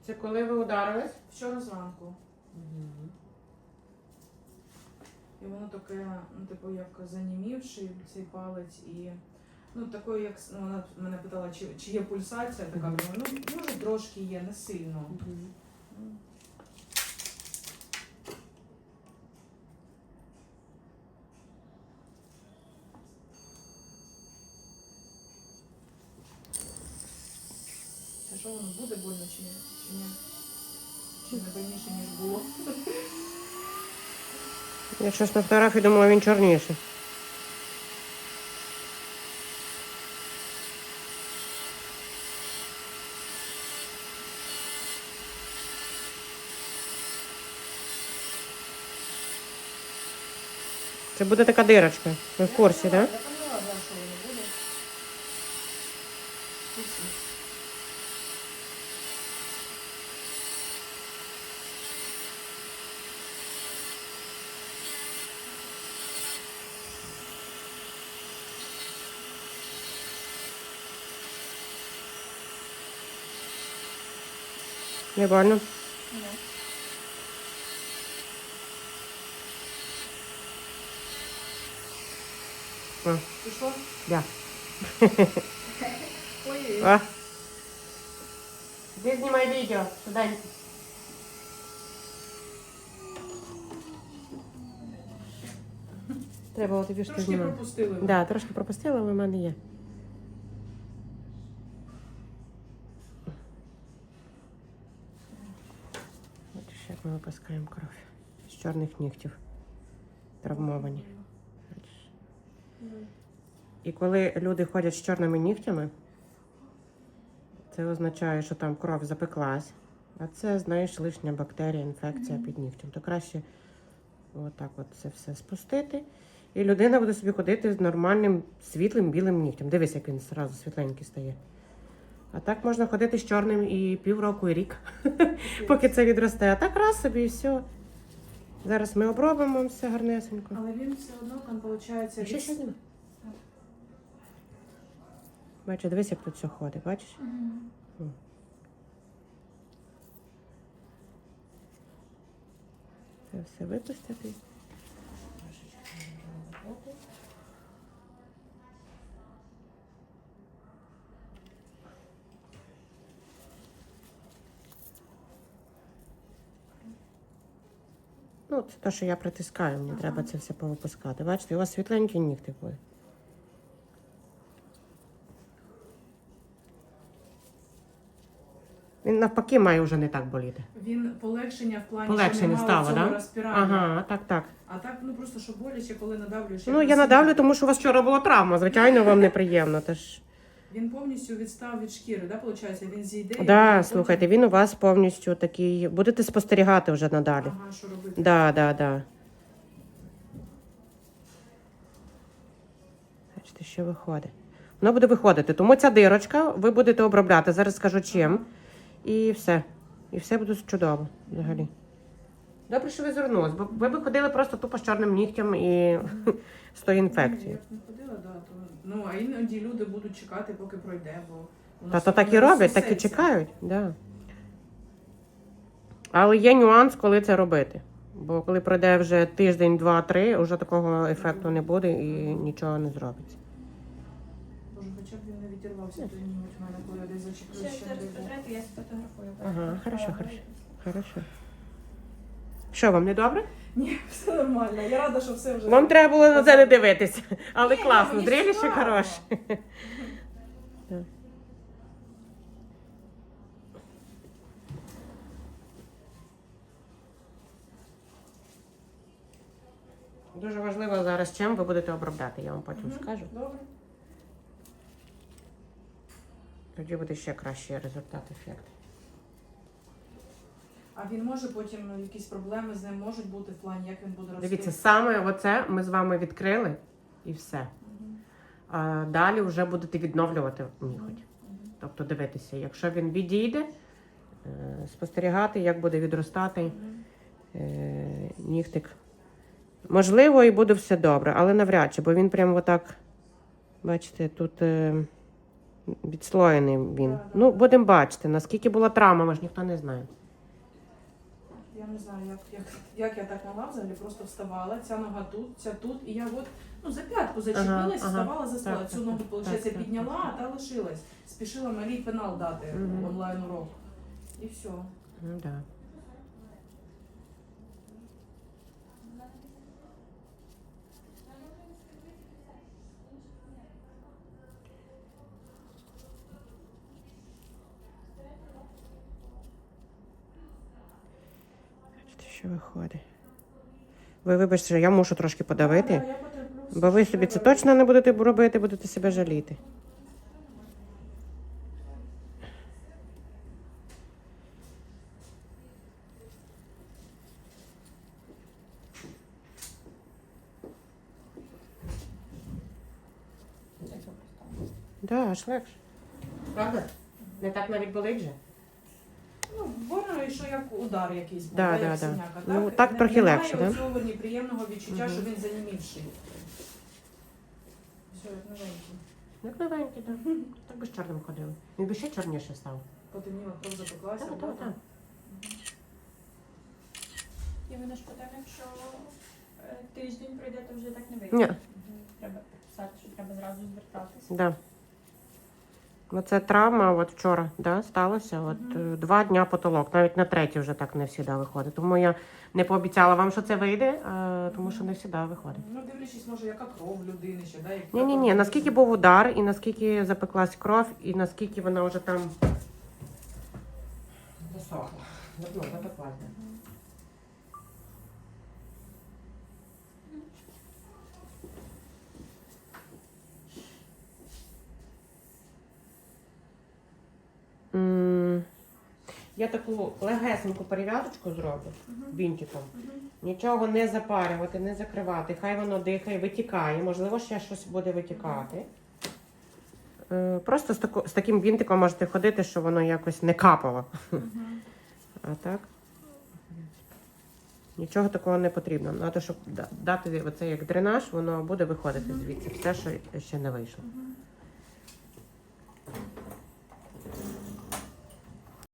Це коли ви ударились? Вчора зранку. І воно таке, ну, типу, як занімівший цей палець і, ну, такою, як, ну, вона мене питала, чи є пульсація, така, думаю, ну, може, трошки є, не сильно. А що воно буде больно чи ні? Чи ні? Чи не больніше, ніж було? Я щось на фотографії думала, він чорніший. Це буде така дирочка. Ви в курсі, так? Я поняла, да, що воно буде. Пусти. Не больно? Ні. А, Пішло? да. Ой, А. Де знімай відео? Сюди. Треба було тобі що трошки знімати. пропустили. Да, трошки пропустила, але в мене є. Бачиш, як ми випускаємо кров. З чорних нігтів. Травмовані. Бачиш? І коли люди ходять з чорними нігтями, це означає, що там кров запеклась. А це, знаєш, лишня бактерія, інфекція під нігтем. То краще отак от це все спустити. І людина буде собі ходити з нормальним світлим білим нігтем. Дивись, як він одразу світленький стає. А так можна ходити з чорним і півроку, і рік, поки це відросте. А так раз собі і все. Зараз ми обробимо все гарнесенько. Але він все одно там, виходить, Ще ще один. Бачиш, дивись, як тут все ходить, бачиш? Це все випустити. Ну, це те, що я притискаю, мені треба це все повипускати. Бачите, у вас світленькі нігти були. Він навпаки має вже не так боліти. Він полегшення в плані, Полегшення що немає стало, цього да? розпирання. Ага, так, так. А так, ну просто що боляче, коли надавлюєш. Ну, як я на надавлю, сильно. тому що у вас вчора була травма. Звичайно, вам неприємно. Тож... Він повністю відстав від шкіри, да, виходить? Він зійде. і Да, потім- слухайте, він у вас повністю такий... Будете спостерігати вже надалі. Ага, що робити? Да, да, да. Бачите, що виходить. Воно буде виходити. Тому ця дирочка, ви будете обробляти. Зараз скажу чим. І все. І все буде чудово взагалі. Добре, що ви звернулись, бо ви б ходили просто тупо з чорним нігтем і з тої інфекції. Я б не ходила, да, то... Ну, а іноді люди будуть чекати, поки пройде, бо... воно Та все то так і одно роблять, так і розсосеться. чекають. Да. Але є нюанс, коли це робити. Бо коли пройде вже тиждень, два, три, вже такого ефекту не буде і нічого не зробиться. Боже, хоча б він не відірвався, то він в мене, коли я десь зачеплюсь, Ще ще зараз не було. потрату, я сфотографую. Ага, хорошо, хорошо. Хорошо. Що, вам не добре? Ні, все нормально. Я рада, що все вже... Вам треба було на це не дивитися. Але Ні, класно, мені зрелище цікаво. хороше. Так. Дуже важливо зараз, чим ви будете обробляти, я вам потім скажу. Добре. Тоді буде ще кращий результат, ефект. А він може потім, ну, якісь проблеми з ним можуть бути в плані, як він буде рости? Дивіться, саме оце ми з вами відкрили і все. Мгм. А далі вже будете відновлювати ніготь. Мгм. Тобто дивитися, якщо він відійде, спостерігати, як буде відростати Мгм. нігтик. Можливо, і буде все добре, але навряд чи, бо він прямо отак, бачите, тут Відслоєний він. Да, да, Ну, да. будемо бачити. Наскільки була травма, ми ж ніхто не знає. Я не знаю, як я так могла взагалі, просто вставала, ця нога тут, ця тут, і я от, ну, за п'ятку зачепилась, вставала, застала. Так, Цю так, ногу, так, виходить, так, підняла, а та лишилась. Спішила малій пенал дати, Мгм. онлайн-урок. І все. Ну, да. Бачите, що виходить. Ви вибачте, що я мушу трошки подавити, Да, я потерплю, все, бо ви що собі це треба. точно не будете робити, будете себе жаліти. Да, аж легше. Правда? Не так навіть болить же? Ну, воно, що як удар якийсь був, Да, да, да, як да. синяка. Ну, так трохи легше, да? Немає цього неприємного відчуття, Мгм. що він занімівший. Все, як новенький. Як новенький, так. Так би з чорним ходили. Він би ще чорніше став. Потемніла, кров запеклася. Так, так, так. І вона ж потім, якщо тиждень пройде, то вже так не вийде. Ні. Треба писати, що треба зразу звертатися. Да. Оце травма от вчора да, сталося. От, 2 дня потолок. Навіть на 3 вже так не завжди виходить. Тому я не пообіцяла вам, що це вийде, тому що не завжди виходить. Ну, дивлячись, може, яка кров в людини ще, да? як- Ні, наскільки був удар, і наскільки запеклась кров, і наскільки вона вже там засохла. Ну, запеклась. да. Я таку легесеньку перев'язочку зроблю бінтиком. Нічого не запарювати, не закривати. Хай воно дихає, витікає. Можливо, ще щось буде витікати. Просто з таким бінтиком можете ходити, щоб воно якось не капало. А так? Нічого такого не потрібно. Треба, щоб дати оце як дренаж, воно буде виходити звідси. Все, що ще не вийшло.